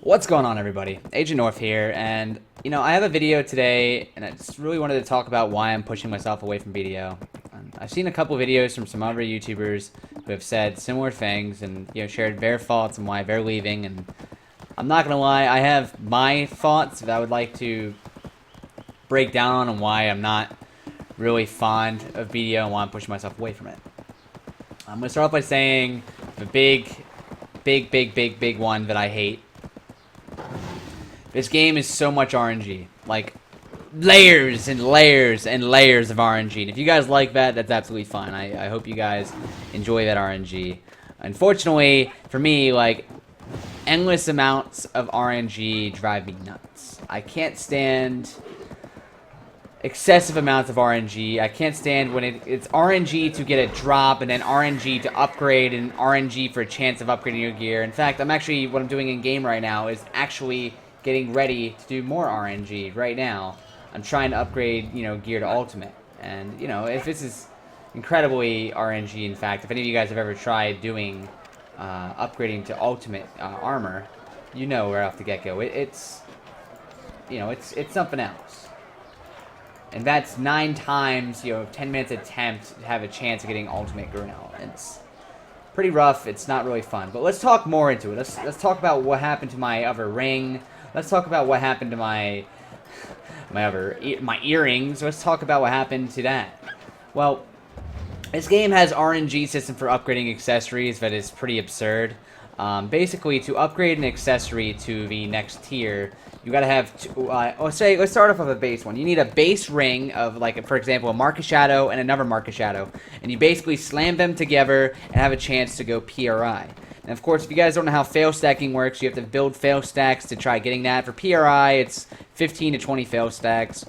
What's going on, everybody? Agent North here, and I have a video today, and I just really wanted to talk about why I'm pushing myself away from BDO. I've seen a couple videos from some other YouTubers who have said similar things and shared their thoughts on why they're leaving, and I'm not gonna lie, I have my thoughts that I would like to break down on why I'm not really fond of BDO and why I'm pushing myself away from it. I'm gonna start off by saying the big one that I hate. This game is so much RNG. Like, layers and layers and layers of RNG. And if you guys like that, that's absolutely fine. I hope you guys enjoy that RNG. Unfortunately, for me, like, endless amounts of RNG drive me nuts. I can't stand excessive amounts of RNG. I can't stand when it's RNG to get a drop and then RNG to upgrade and RNG for a chance of upgrading your gear. In fact, what I'm doing in game right now is actually getting ready to do more RNG right now. I'm trying to upgrade, gear to ultimate. And, if this is incredibly RNG, in fact, if any of you guys have ever tried doing upgrading to ultimate armor, right off the get-go. It's something else. And that's 9 times, 10 minutes attempt to have a chance of getting ultimate Grinnell. It's pretty rough. It's not really fun. But let's talk more into it. Let's talk about what happened to my other ring. Let's talk about what happened to my earrings. Let's talk about what happened to that. Well, this game has RNG system for upgrading accessories that is pretty absurd. Basically, to upgrade an accessory to the next tier, you gotta have let's start off with a base one. You need a base ring of, like, for example, a Mark of Shadow and another Mark of Shadow, and you basically slam them together and have a chance to go PRI. And of course, if you guys don't know how fail stacking works, you have to build fail stacks to try getting that. For PRI, it's 15 to 20 fail stacks.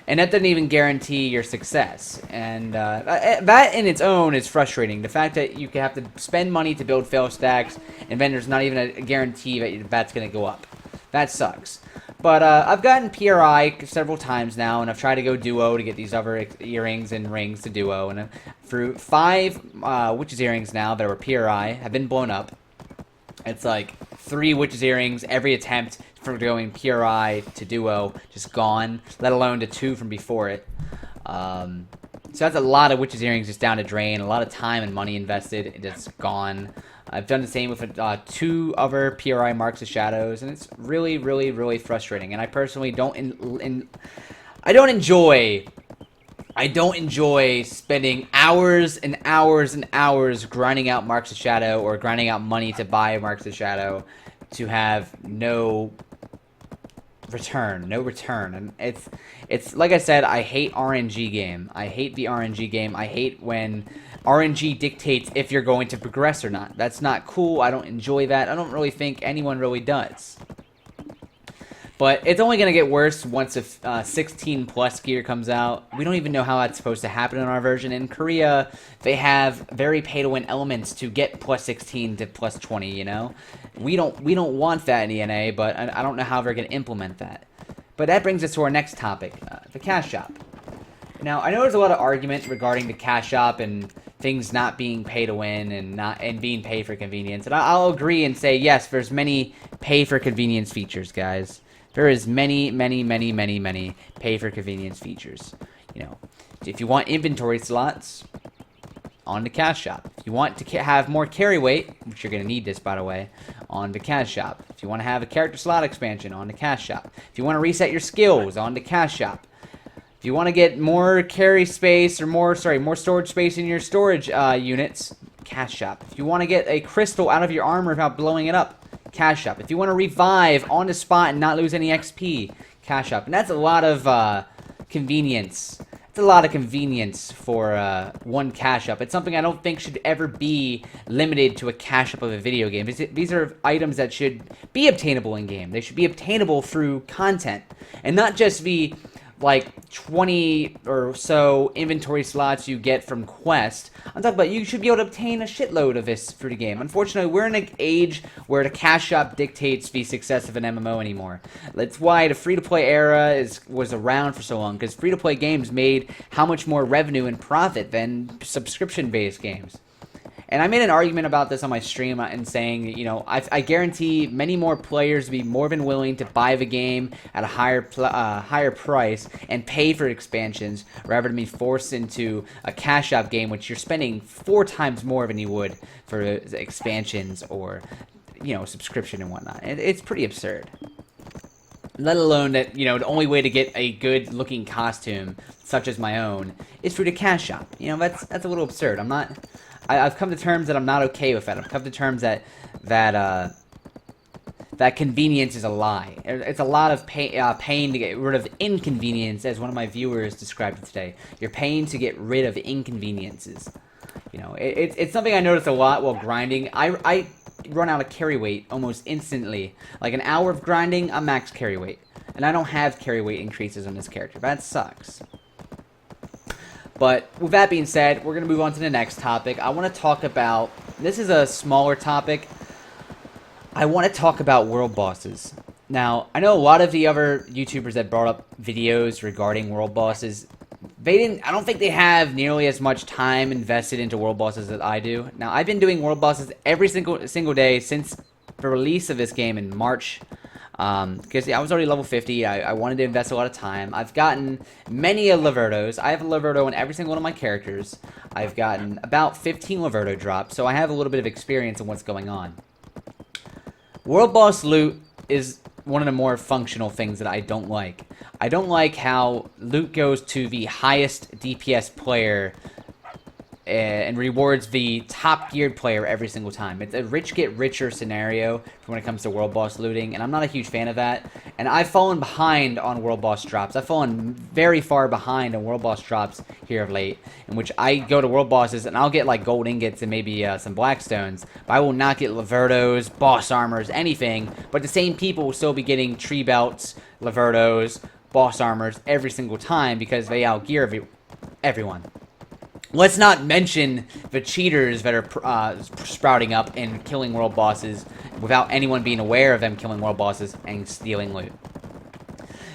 And that doesn't even guarantee your success. And that in its own is frustrating. The fact that you have to spend money to build fail stacks, and then there's not even a guarantee that that's going to go up. That sucks. But I've gotten PRI several times now, and I've tried to go duo to get these other earrings and rings to duo. And through 5 witches earrings now that were PRI have been blown up. It's like 3 witches earrings every attempt from going PRI to duo just gone, let alone to 2 from before it. So that's a lot of witches earrings just down the drain, a lot of time and money invested, it's gone. I've done the same with 2 other PRI Marks of Shadows, and it's really, really, really frustrating. And I personally don't enjoy spending hours and hours and hours grinding out Marks of Shadow or grinding out money to buy Marks of Shadow to have no return. And it's like I said, I hate RNG game. I hate the RNG game. I hate when RNG dictates if you're going to progress or not. That's not cool. I don't enjoy that. I don't really think anyone really does. But it's only going to get worse once a 16 plus gear comes out. We don't even know how that's supposed to happen in our version. In Korea, they have very pay-to-win elements to get plus 16 to plus 20, We don't want that in ENA, but I don't know how they're going to implement that. But that brings us to our next topic, the cash shop. Now, I know there's a lot of argument regarding the cash shop and things not being pay-to-win and being pay for convenience. And I'll agree and say, yes, there's many pay for convenience features, guys. There is many pay for convenience features. If you want inventory slots, on the cash shop. If you want to have more carry weight, which you're going to need this, by the way, on the cash shop. If you want to have a character slot expansion, on the cash shop. If you want to reset your skills, on the cash shop. If you want to get more carry space or more storage space in your storage units, cash shop. If you want to get a crystal out of your armor without blowing it up, cash shop. If you want to revive on the spot and not lose any XP, cash shop. And that's a lot of convenience. It's a lot of convenience for one cash up. It's something I don't think should ever be limited to a cash up of a video game. These are items that should be obtainable in game. They should be obtainable through content and not just the like 20 or so inventory slots you get from quest. I'm talking about you should be able to obtain a shitload of this through the game. Unfortunately, we're in an age where the cash shop dictates the success of an MMO anymore. That's why the free-to-play era was around for so long, because free-to-play games made how much more revenue and profit than subscription-based games. And I made an argument about this on my stream and saying, you know, I guarantee many more players to be more than willing to buy the game at a higher price and pay for expansions rather than be forced into a cash out game, which you're spending 4 times more than you would for expansions or, you know, subscription and whatnot. It's pretty absurd. Let alone that, you know, the only way to get a good-looking costume, such as my own, is through the cash shop. You know, that's a little absurd. I've come to terms that I'm not okay with that. I've come to terms that convenience is a lie. It's a lot of pain to get rid of inconvenience, as one of my viewers described it today. You're paying to get rid of inconveniences. You know, it's something I notice a lot while grinding. I run out of carry weight almost instantly. Like an hour of grinding, I'm max carry weight. And I don't have carry weight increases on this character. That sucks. But with that being said, we're going to move on to the next topic. I want to talk about, this is a smaller topic. I want to talk about world bosses. Now, I know a lot of the other YouTubers that brought up videos regarding world bosses, I don't think they have nearly as much time invested into world bosses as I do. Now, I've been doing world bosses every single day since the release of this game in March. Because I was already level 50, I wanted to invest a lot of time. I've gotten many Lavertos. I have a Laverto in every single one of my characters. I've gotten about 15 Laverto drops, so I have a little bit of experience in what's going on. World boss loot is one of the more functional things that I don't like. I don't like how loot goes to the highest DPS player and rewards the top geared player every single time. It's a rich get richer scenario when it comes to world boss looting, and I'm not a huge fan of that. And I've fallen behind on world boss drops. I've fallen very far behind on world boss drops here of late, in which I go to world bosses and I'll get like gold ingots and maybe some blackstones, but I will not get Lavertos, boss armors, anything. But the same people will still be getting tree belts, Lavertos, boss armors every single time because they outgear everyone. Let's not mention the cheaters that are sprouting up and killing world bosses without anyone being aware of them killing world bosses and stealing loot.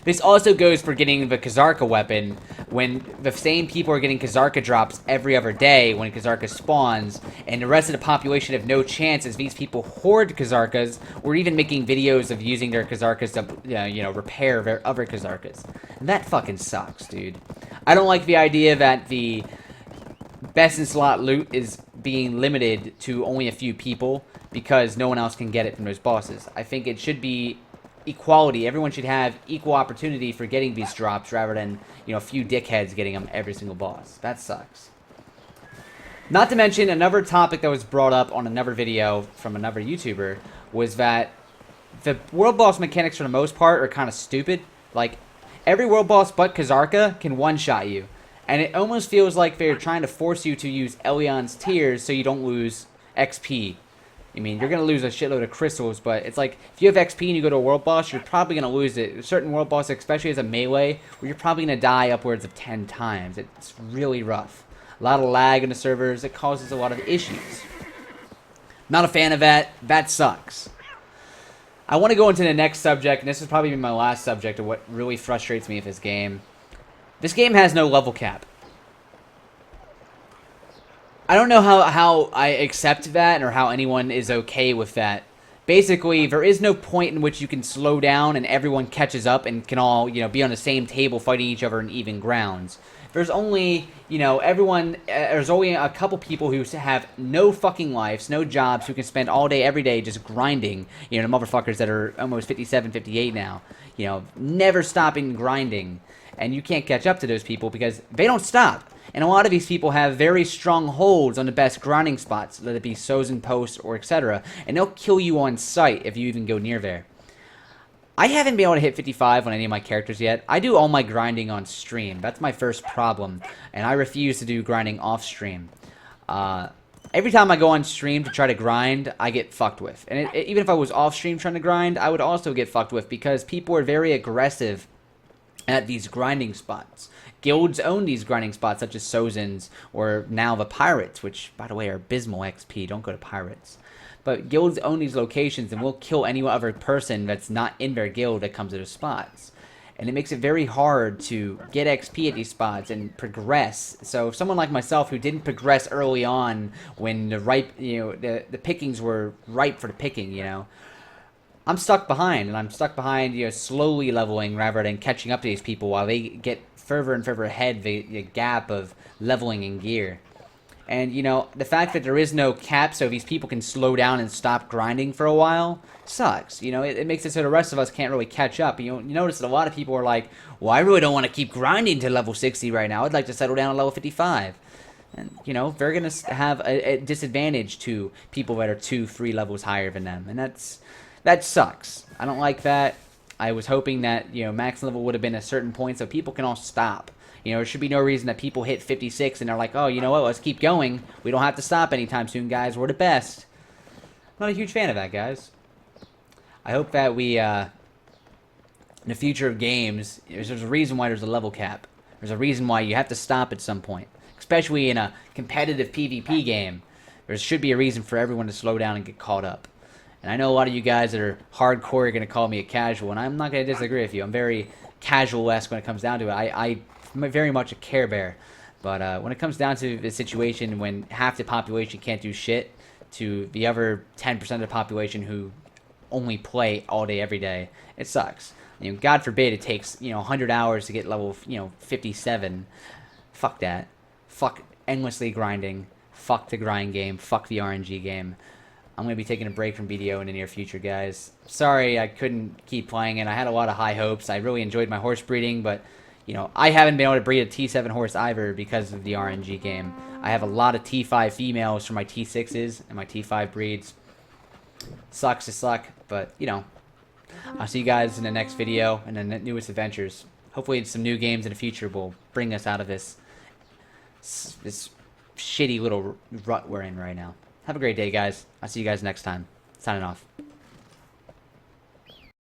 This also goes for getting the Kazarka weapon when the same people are getting Kazarka drops every other day when Kazarka spawns, and the rest of the population have no chance as these people hoard Kazarkas or even making videos of using their Kazarkas to, you know, repair their other Kazarkas. And that fucking sucks, dude. I don't like the idea that the best in slot loot is being limited to only a few people because no one else can get it from those bosses. I think it should be equality. Everyone should have equal opportunity for getting these drops rather than, you know, a few dickheads getting them every single boss. That sucks. Not to mention, another topic that was brought up on another video from another YouTuber was that the world boss mechanics for the most part are kind of stupid. Like, every world boss but Kazarka can one-shot you. And it almost feels like they're trying to force you to use Elion's tears so you don't lose XP. I mean, you're going to lose a shitload of crystals, but it's like, if you have XP and you go to a world boss, you're probably going to lose it. Certain world boss, especially as a melee, where you're probably going to die upwards of 10 times. It's really rough. A lot of lag in the servers. It causes a lot of issues. Not a fan of that. That sucks. I want to go into the next subject, and this is probably my last subject of what really frustrates me with this game. This game has no level cap. I don't know how I accept that or how anyone is okay with that. Basically, there is no point in which you can slow down and everyone catches up and can all, you know, be on the same table fighting each other in even grounds. There's only, you know, there's only a couple people who have no fucking lives, no jobs, who can spend all day, every day just grinding. You know, the motherfuckers that are almost 57, 58 now. You know, never stopping grinding. And you can't catch up to those people because they don't stop. And a lot of these people have very strong holds on the best grinding spots, let it be Sozen posts or etc. And they'll kill you on sight if you even go near there. I haven't been able to hit 55 on any of my characters yet. I do all my grinding on stream. That's my first problem. And I refuse to do grinding off stream. Every time I go on stream to try to grind, I get fucked with. And even if I was off stream trying to grind, I would also get fucked with because people are very aggressive at these grinding spots. Guilds own these grinding spots, such as Sozen's, or now the Pirates, which, by the way, are abysmal XP. Don't go to Pirates. But guilds own these locations and will kill any other person that's not in their guild that comes to the spots. and it makes it very hard to get XP at these spots and progress. So if someone like myself who didn't progress early on when the pickings were ripe for the picking, I'm stuck behind, and I'm stuck behind, slowly leveling rather than catching up to these people while they get further and further ahead the gap of leveling in gear. And, the fact that there is no cap so these people can slow down and stop grinding for a while sucks. It makes it so the rest of us can't really catch up. You notice that a lot of people are like, well, I really don't want to keep grinding to level 60 right now. I'd like to settle down at level 55. And, they're going to have a disadvantage to people that are 2-3 levels higher than them. And that sucks. I don't like that. I was hoping that, max level would have been a certain point so people can all stop. There should be no reason that people hit 56 and they're like, oh, you know what, let's keep going. We don't have to stop anytime soon, guys. We're the best. I'm not a huge fan of that, guys. I hope that we, in the future of games, there's a reason why there's a level cap. There's a reason why you have to stop at some point. Especially in a competitive PvP game. There should be a reason for everyone to slow down and get caught up. And I know a lot of you guys that are hardcore are going to call me a casual, and I'm not going to disagree with you. I'm very casual-esque when it comes down to it. I'm very much a Care Bear. But when it comes down to the situation when half the population can't do shit to the other 10% of the population who only play all day, every day, it sucks. God forbid it takes, 100 hours to get level, 57. Fuck that. Fuck endlessly grinding. Fuck the grind game. Fuck the RNG game. I'm going to be taking a break from BDO in the near future, guys. Sorry I couldn't keep playing it. I had a lot of high hopes. I really enjoyed my horse breeding, but, I haven't been able to breed a T7 horse either because of the RNG game. I have a lot of T5 females for my T6s and my T5 breeds. Sucks to suck, but, I'll see you guys in the next video and the newest adventures. Hopefully some new games in the future will bring us out of this shitty little rut we're in right now. Have a great day, guys. I'll see you guys next time. Signing off.